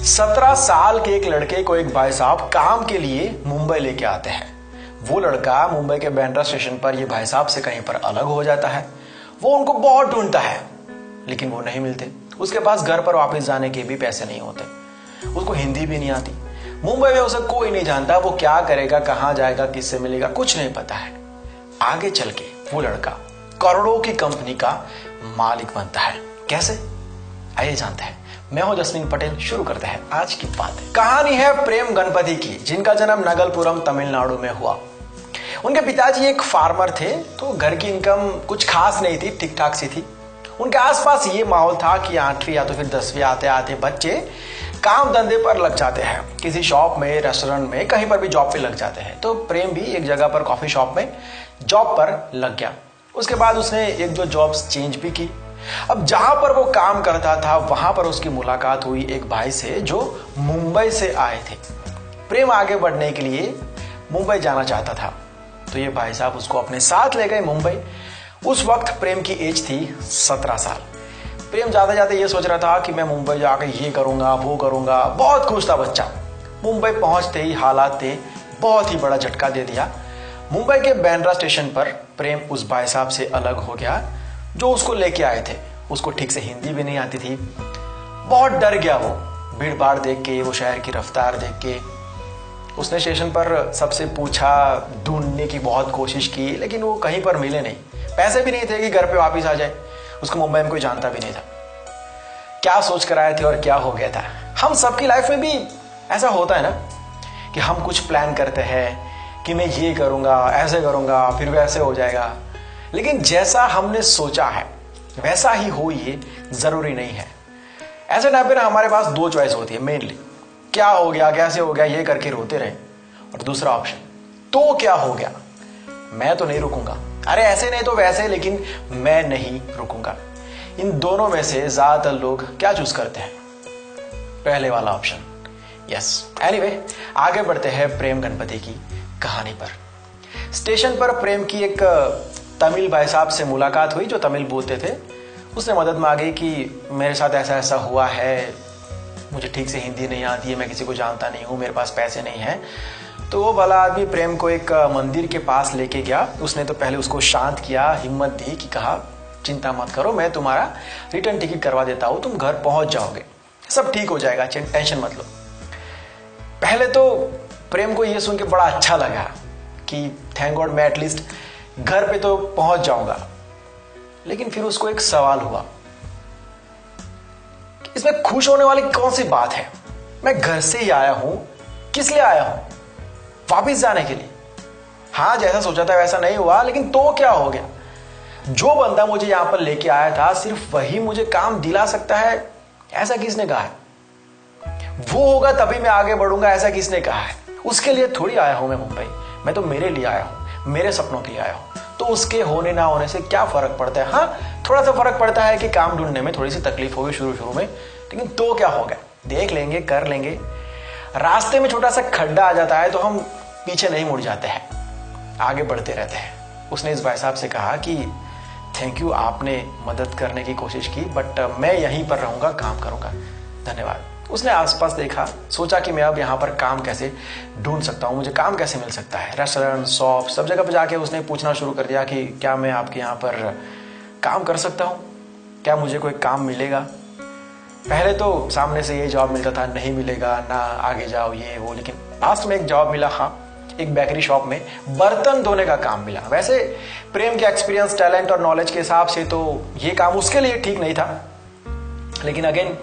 17 साल के एक लड़के को एक भाई साहब काम के लिए मुंबई लेके आते हैं। वो लड़का मुंबई के बांद्रा स्टेशन पर ये भाई साहब से कहीं पर अलग हो जाता है। वो उनको बहुत ढूंढता है लेकिन वो नहीं मिलते। उसके पास घर पर वापस जाने के भी पैसे नहीं होते। उसको हिंदी भी नहीं आती। मुंबई में उसे कोई नहीं जानता। वो क्या करेगा, कहां जाएगा, किससे मिलेगा, कुछ नहीं पता है। आगे चल के वो लड़का करोड़ों की कंपनी का मालिक बनता है। कैसे, आइए जानते हैं। मैं हूं जस्मीन पटेल। शुरू करते हैं आज की बात। कहानी है प्रेम गणपति की, जिनका जन्म नगलपुरम तमिलनाडु में हुआ। उनके पिताजी एक फार्मर थे, तो घर की इनकम कुछ खास नहीं थी, ठीक ठाक सी थी। उनके आसपास ये माहौल था कि 8वीं या तो फिर 10वीं आते आते बच्चे काम धंधे पर लग जाते हैं। किसी शॉप में, रेस्टोरेंट में, कहीं पर भी जॉब पे लग जाते हैं। तो प्रेम भी एक जगह पर कॉफी शॉप में जॉब पर लग गया। उसके बाद उसने एक दो जॉब्स चेंज भी की। अब जहां पर वो काम करता था वहां पर उसकी मुलाकात हुई एक भाई से जो मुंबई से आए थे। प्रेम आगे बढ़ने के लिए मुंबई जाना चाहता था, तो ये भाई साहब उसको अपने साथ ले गए मुंबई। उस वक्त प्रेम की एज थी 17 साल। प्रेम जाते जाते ये सोच रहा था कि मैं मुंबई जाकर ये करूंगा, वो करूंगा। बहुत खुश था बच्चा। मुंबई पहुंचते ही हालात ने बहुत ही बड़ा झटका दे दिया। मुंबई के बांद्रा स्टेशन पर प्रेम उस भाई साहब से अलग हो गया जो उसको लेके आए थे। उसको ठीक से हिंदी भी नहीं आती थी। बहुत डर गया वो, भीड़ भाड़ देख के, वो शहर की रफ्तार देख के। उसने स्टेशन पर सबसे पूछा, ढूंढने की बहुत कोशिश की, लेकिन वो कहीं पर मिले नहीं। पैसे भी नहीं थे कि घर पे वापस आ जाए। उसको मुंबई में कोई जानता भी नहीं था। क्या सोच कर आए थे और क्या हो गया था। हम सबकी लाइफ में भी ऐसा होता है ना कि हम कुछ प्लान करते हैं कि मैं ये करूंगा, ऐसे करूंगा, फिर वैसे हो जाएगा। लेकिन जैसा हमने सोचा है वैसा ही हो, ये जरूरी नहीं है। ऐसे टाइम पे ना हमारे पास दो चॉइस होती है मेनली। क्या हो गया, कैसे हो गया, ये करके रोते रहे। और दूसरा ऑप्शन, तो क्या हो गया, मैं तो नहीं रुकूंगा, अरे ऐसे नहीं तो वैसे, लेकिन मैं नहीं रुकूंगा। इन दोनों में से ज्यादातर लोग क्या चूज करते हैं? पहले वाला ऑप्शन। यस। एनीवे, आगे बढ़ते हैं प्रेम गणपति की कहानी पर। स्टेशन पर प्रेम की एक तमिल भाई साहब से मुलाकात हुई जो तमिल बोलते थे। उसने मदद मांगी कि मेरे साथ ऐसा ऐसा हुआ है, मुझे ठीक से हिंदी नहीं आती है, मैं किसी को जानता नहीं हूँ, मेरे पास पैसे नहीं हैं। तो वो भला आदमी प्रेम को एक मंदिर के पास लेके गया। उसने तो पहले उसको शांत किया, हिम्मत दी कि कहा चिंता मत करो, मैं तुम्हारा रिटर्न टिकट करवा देता हूँ, तुम घर पहुंच जाओगे, सब ठीक हो जाएगा, टेंशन मत लो। पहले तो प्रेम को ये सुन के बड़ा अच्छा लगा कि थैंक गॉड मैं एटलीस्ट घर पे तो पहुंच जाऊंगा। लेकिन फिर उसको एक सवाल हुआ, इसमें खुश होने वाली कौन सी बात है? मैं घर से ही आया हूं, किस लिए आया हूं? वापिस जाने के लिए। हाँ, जैसा सोचा था वैसा नहीं हुआ, लेकिन तो क्या हो गया? जो बंदा मुझे यहां पर लेके आया था सिर्फ वही मुझे काम दिला सकता है, ऐसा किसने कहा है? वो होगा तभी मैं आगे बढ़ूंगा, ऐसा किसने कहा है? उसके लिए थोड़ी आया हूं मैं मुंबई, मैं तो मेरे लिए आया हूं, मेरे सपनों के लिए आया हूं। तो उसके होने ना होने से क्या फर्क पड़ता है? हाँ, थोड़ा सा फर्क पड़ता है कि काम ढूंढने में थोड़ी सी तकलीफ होगी शुरू में, लेकिन तो क्या हो गया, देख लेंगे, कर लेंगे। रास्ते में छोटा सा खड्डा आ जाता है तो हम पीछे नहीं मुड़ जाते हैं, आगे बढ़ते रहते हैं। उसने इस भाई साहब से कहा कि थैंक यू, आपने मदद करने की कोशिश की, बट मैं यहीं पर रहूंगा, काम करूंगा, धन्यवाद। उसने आसपास देखा, सोचा कि मैं अब यहाँ पर काम कैसे ढूंढ सकता हूँ, मुझे काम कैसे मिल सकता है। रेस्टोरेंट, शॉप, सब जगह पर जाके उसने पूछना शुरू कर दिया कि क्या मैं आपके यहाँ पर काम कर सकता हूँ, क्या मुझे कोई काम मिलेगा? पहले तो सामने से ये जॉब मिलता था, नहीं मिलेगा ना, आगे जाओ, ये वो। लेकिन लास्ट में एक जॉब मिला, हाँ, एक बेकरी शॉप में बर्तन धोने का काम मिला। वैसे प्रेम के एक्सपीरियंस, टैलेंट और नॉलेज के हिसाब से तो ये काम उसके लिए ठीक नहीं था, लेकिन अगेन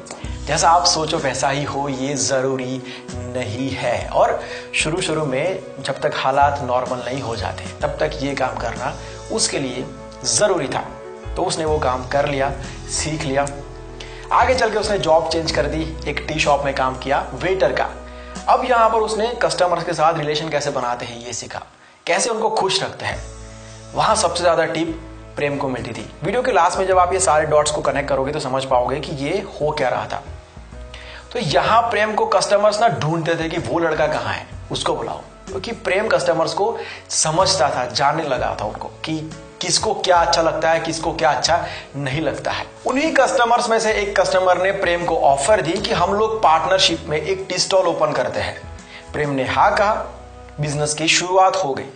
जैसा आप सोचो वैसा ही हो, ये जरूरी नहीं है। और शुरू में जब तक हालात नॉर्मल नहीं हो जाते तब तक ये काम करना उसके लिए जरूरी था। तो उसने वो काम कर लिया, सीख लिया। आगे चल के उसने जॉब चेंज कर दी, एक टी शॉप में काम किया, वेटर का। अब यहाँ पर उसने कस्टमर्स के साथ रिलेशन कैसे बनाते हैं ये सीखा, कैसे उनको खुश रखते हैं। वहां सबसे ज्यादा टिप प्रेम को मिलती थी। वीडियो के लास्ट में जब आप ये सारे डॉट्स को कनेक्ट करोगे तो समझ पाओगे कि ये हो क्या रहा था। तो यहां प्रेम को कस्टमर्स ना ढूंढते थे कि वो लड़का कहां है, उसको बुलाओ। क्योंकि प्रेम कस्टमर्स को समझता था, जानने लगा था उनको कि किसको क्या अच्छा लगता है, किसको क्या अच्छा नहीं लगता है। उन्हीं कस्टमर्स में से एक कस्टमर ने प्रेम को ऑफर दी कि हम लोग पार्टनरशिप में एक टी स्टॉल ओपन करते हैं। प्रेम ने हाँ कहा, बिजनेस की शुरुआत हो गई,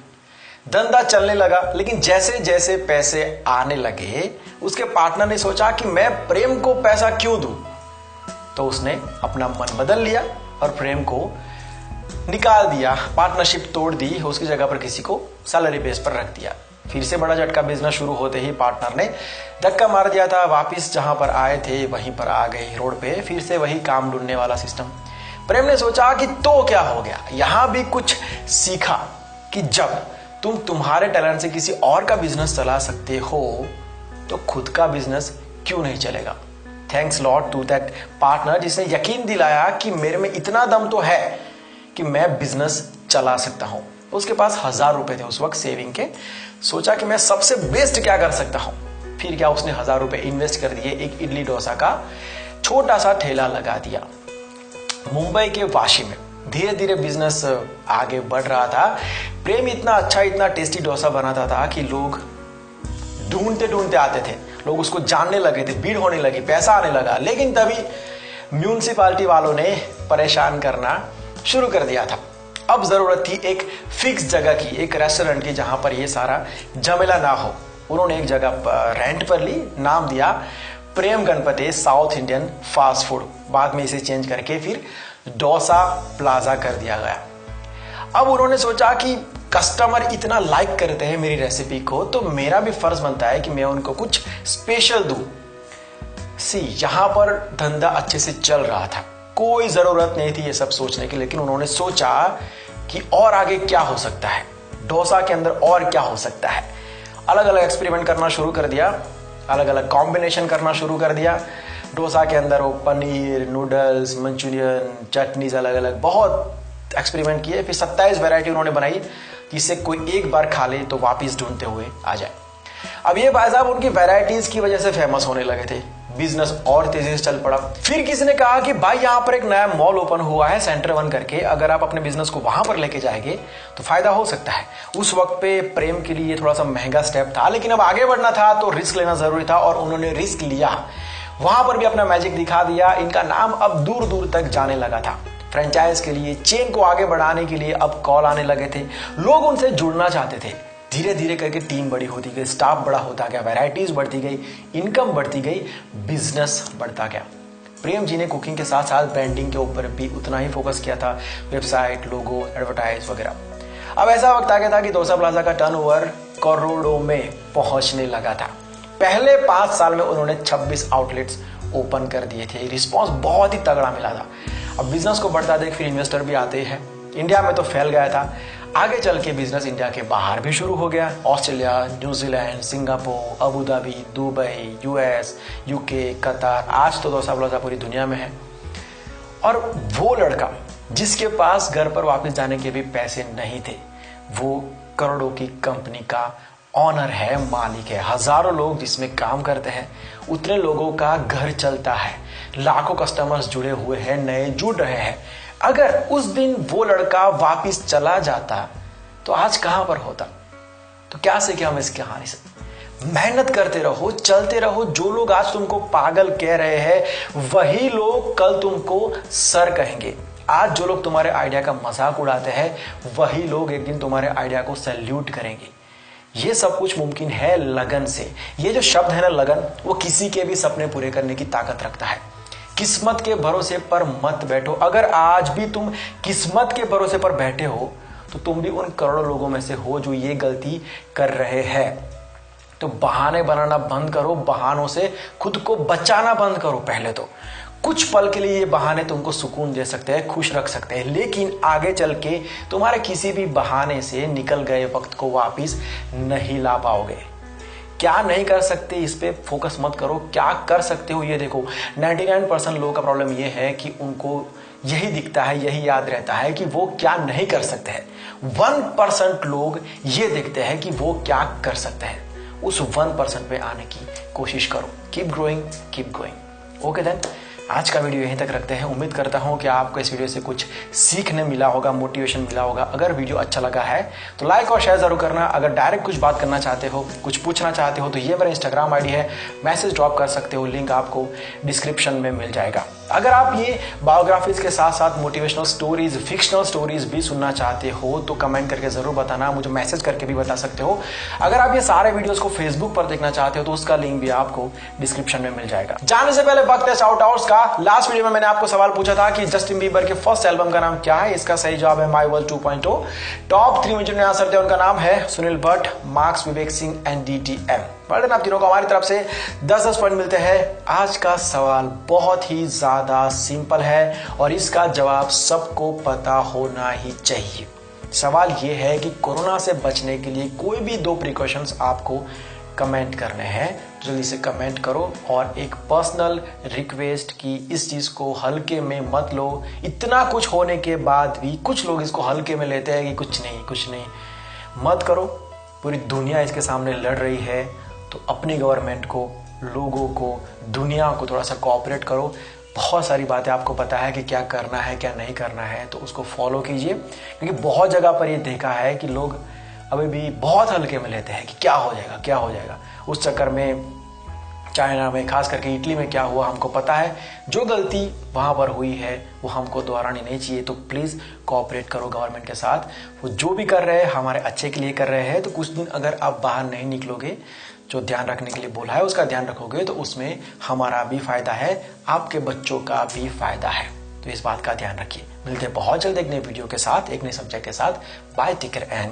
धंधा चलने लगा। लेकिन जैसे जैसे पैसे आने लगे उसके पार्टनर ने सोचा कि मैं प्रेम को पैसा क्यों दूं, तो उसने अपना मन बदल लिया और प्रेम को निकाल दिया, पार्टनरशिप तोड़ दी, उसकी जगह पर किसी को सैलरी बेस पर रख दिया। फिर से बड़ा झटका, बिजनेस शुरू होते ही पार्टनर ने धक्का मार दिया था, वापिस जहां पर आए थे वहीं पर आ गए रोड पे, फिर से वही काम ढूंढने वाला सिस्टम। प्रेम ने सोचा कि तो क्या हो गया, यहां भी कुछ सीखा कि जब तुम तुम्हारे टैलेंट से किसी और का बिजनेस चला सकते हो तो खुद का बिजनेस क्यों नहीं चलेगा। Thanks lot to that partner जिसने यकीन दिलाया कि मेरे में इतना दम तो है कि मैं बिजनेस चला सकता हूं। उसके पास 1000 रुपए थे उस वक्त सेविंग के। सोचा कि मैं सबसे बेस्ट क्या कर सकता हूं। फिर क्या, उसने 1000 रुपए इन्वेस्ट कर दिए, एक इडली डोसा का छोटा सा ठेला लगा दिया मुंबई के वाशी में। धीरे धीरे बिजनेस आगे बढ़ रहा था। प्रेम इतना अच्छा, इतना टेस्टी डोसा बनाता था कि लोग ढूंढते ढूंढते आते थे, लोग उसको जानने लगे थे, भीड़ होने लगी, पैसा आने लगा। लेकिन तभी म्यूनिसिपालिटी वालों ने परेशान करना शुरू कर दिया था। अब जरूरत थी एक फिक्स जगह की, एक रेस्टोरेंट की, जहां पर ये सारा झमेला ना हो। उन्होंने एक जगह रेंट पर ली, नाम दिया Prem Ganapathy south Indian fast food. बाद में इसे चेंज करके फिर डोसा प्लाजा कर दिया गया। अब उन्होंने सोचा कि कस्टमर इतना लाइक करते हैं मेरी रेसिपी को, तो मेरा भी फर्ज बनता है कि मैं उनको कुछ स्पेशल दूं। यहां पर धंधा अच्छे से चल रहा था, कोई जरूरत नहीं थी ये सब सोचने की। लेकिन उन्होंने सोचा कि और आगे क्या हो सकता है, डोसा के अंदर और क्या हो सकता है। अलग अलग एक्सपेरिमेंट करना शुरू कर दिया, अलग अलग कॉम्बिनेशन करना शुरू कर दिया। डोसा के अंदर वो पनीर, नूडल्स, मंचूरियन, चटनीज, अलग अलग बहुत एक्सपेरिमेंट किए। फिर 27 वैरायटी उन्होंने बनाई, जिससे कोई एक बार खा ले तो वापिस ढूंढते हुए आ जाए। अब ये भाई साहब उनकी वैरायटीज की वजह से फेमस होने लगे थे, बिजनेस और तेजी से चल पड़ा। फिर किसी ने कहा कि भाई यहाँ पर एक नया मॉल ओपन हुआ है सेंटर 1 करके, अगर आप अपने बिजनेस को वहां पर लेके जाएंगे तो फायदा हो सकता है। उस वक्त पे प्रेम के लिए थोड़ा सा महंगा स्टेप था, लेकिन अब आगे बढ़ना था तो रिस्क लेना जरूरी था, और उन्होंने रिस्क लिया। वहां पर भी अपना मैजिक दिखा दिया। इनका नाम अब दूर दूर तक जाने लगा था। फ्रेंचाइज के लिए, चेन को आगे बढ़ाने के लिए अब कॉल आने लगे थे, लोग उनसे जुड़ना चाहते थे। धीरे धीरे करके टीम बड़ी होती गई, स्टाफ बड़ा होता गया, वैरायटीज बढ़ती गई, इनकम बढ़ती गई, बिजनेस बढ़ता गया। प्रेम जी ने कुकिंग के साथ साथ ब्रांडिंग के ऊपर भी उतना ही फोकस किया था, वेबसाइट, लोगो, एडवर्टाइज वगैरह। अब ऐसा वक्त आ गया था कि डोसा प्लाजा का टर्नओवर करोड़ों में पहुंचने लगा था। पहले 5 साल में उन्होंने 26 आउटलेट्स ओपन कर दिए थे। रिस्पॉन्स बहुत ही तगड़ा मिला था। अब बिजनेस को बढ़ता देख फिर इन्वेस्टर भी आते हैं। इंडिया में तो फैल गया था, आगे चल के बिजनेस इंडिया के बाहर भी शुरू हो गया। Australia, New Zealand, Singapore, Abu Dhabi, Dubai, US, UK, कतार। आज तो डोसा प्लाजा पूरी दुनिया में है। और वो लड़का जिसके पास घर पर वापस जाने के भी पैसे नहीं थे, वो करोड़ों की कंपनी का ऑनर है, मालिक है। हजारों लोग जिसमें काम करते हैं, उतने लोगों का घर चलता है, लाखों कस्टमर्स जुड़े हुए हैं, नए जुड़ रहे हैं। अगर उस दिन वो लड़का वापिस चला जाता तो आज कहां पर होता। तो क्या सीखे हम इस कहानी से? मेहनत करते रहो, चलते रहो। जो लोग आज तुमको पागल कह रहे हैं वही लोग कल तुमको सर कहेंगे। आज जो लोग तुम्हारे आइडिया का मजाक उड़ाते हैं वही लोग एक दिन तुम्हारे आइडिया को सैल्यूट करेंगे। ये सब कुछ मुमकिन है लगन से। ये जो शब्द है ना लगन, वो किसी के भी सपने पूरे करने की ताकत रखता है। किस्मत के भरोसे पर मत बैठो। अगर आज भी तुम किस्मत के भरोसे पर बैठे हो तो तुम भी उन करोड़ों लोगों में से हो जो ये गलती कर रहे हैं। तो बहाने बनाना बंद करो, बहानों से खुद को बचाना बंद करो। पहले तो कुछ पल के लिए ये बहाने तुमको सुकून दे सकते हैं, खुश रख सकते हैं, लेकिन आगे चल के तुम्हारे किसी भी बहाने से निकल गए वक्त को वापिस नहीं ला पाओगे। क्या नहीं कर सकते इस पे फोकस मत करो, क्या कर सकते हो ये देखो। 99% लोगों का प्रॉब्लम ये है कि उनको यही दिखता है, यही याद रहता है कि वो क्या नहीं कर सकते हैं। 1% लोग ये देखते हैं कि वो क्या कर सकते हैं। उस 1% पे आने की कोशिश करो। Keep growing, keep going. Okay then, आज का वीडियो यहीं तक रखते हैं। उम्मीद करता हूं कि आपको इस वीडियो से कुछ सीखने मिला होगा, मोटिवेशन मिला होगा। अगर वीडियो अच्छा लगा है तो लाइक और शेयर जरूर करना। अगर डायरेक्ट कुछ बात करना चाहते हो, कुछ पूछना चाहते हो तो ये मेरा इंस्टाग्राम आईडी है, मैसेज ड्रॉप कर सकते हो, लिंक आपको डिस्क्रिप्शन में मिल जाएगा। अगर आप ये बायोग्राफीज के साथ साथ मोटिवेशनल स्टोरीज, फिक्शनल स्टोरीज भी सुनना चाहते हो तो कमेंट करके जरूर बताना, मुझे मैसेज करके भी बता सकते हो। अगर आप ये सारे वीडियोस को फेसबुक पर देखना चाहते हो तो उसका लिंक भी आपको डिस्क्रिप्शन में मिल जाएगा। जाने से पहले वक्त है शाउट आउट्स का। लास्ट वीडियो में मैंने आपको सवाल पूछा था कि जस्टिन बीबर के फर्स्ट एल्बम का नाम क्या है। इसका सही जवाब है माई वर्ल्ड 2.0। टॉप 3 में जिन्होंने आंसर दिया उनका नाम है Sunil Bhatt, marks Vivek Singh and DTM। Burden आप तीनों को हमारी तरफ से 10-10 पॉइंट मिलते हैं। आज का सवाल बहुत ही ज्यादा सिंपल है और इसका जवाब सबको पता होना ही चाहिए। सवाल यह है कि कोरोना से बचने के लिए कोई भी 2 प्रिकॉशंस आपको कमेंट करने हैं। जल्दी से कमेंट करो और एक पर्सनल रिक्वेस्ट की इस चीज को हल्के में मत लो। इतना कुछ होने के बाद भी कुछ लोग इसको हल्के में लेते हैं कि कुछ नहीं मत करो। पूरी दुनिया इसके सामने लड़ रही है तो अपनी गवर्नमेंट को, लोगों को, दुनिया को थोड़ा सा कोऑपरेट करो। बहुत सारी बातें आपको पता है कि क्या करना है क्या नहीं करना है, तो उसको फॉलो कीजिए। क्योंकि बहुत जगह पर ये देखा है कि लोग अभी भी बहुत हल्के में लेते हैं कि क्या हो जाएगा। उस चक्कर में चाइना में, खास करके इटली में क्या हुआ हमको पता है। जो गलती वहां पर हुई है वो हमको दोहरानी नहीं चाहिए। तो प्लीज कोऑपरेट करो गवर्नमेंट के साथ। वो जो भी कर रहे हैं हमारे अच्छे के लिए कर रहे हैं। तो कुछ दिन अगर आप बाहर नहीं निकलोगे, जो ध्यान रखने के लिए बोला है उसका ध्यान रखोगे, तो उसमें हमारा भी फायदा है, आपके बच्चों का भी फायदा है। तो इस बात का ध्यान रखिए। मिलते हैं बहुत जल्द एक नए वीडियो के साथ, एक नए सब्जेक्ट के साथ। Bye, take care and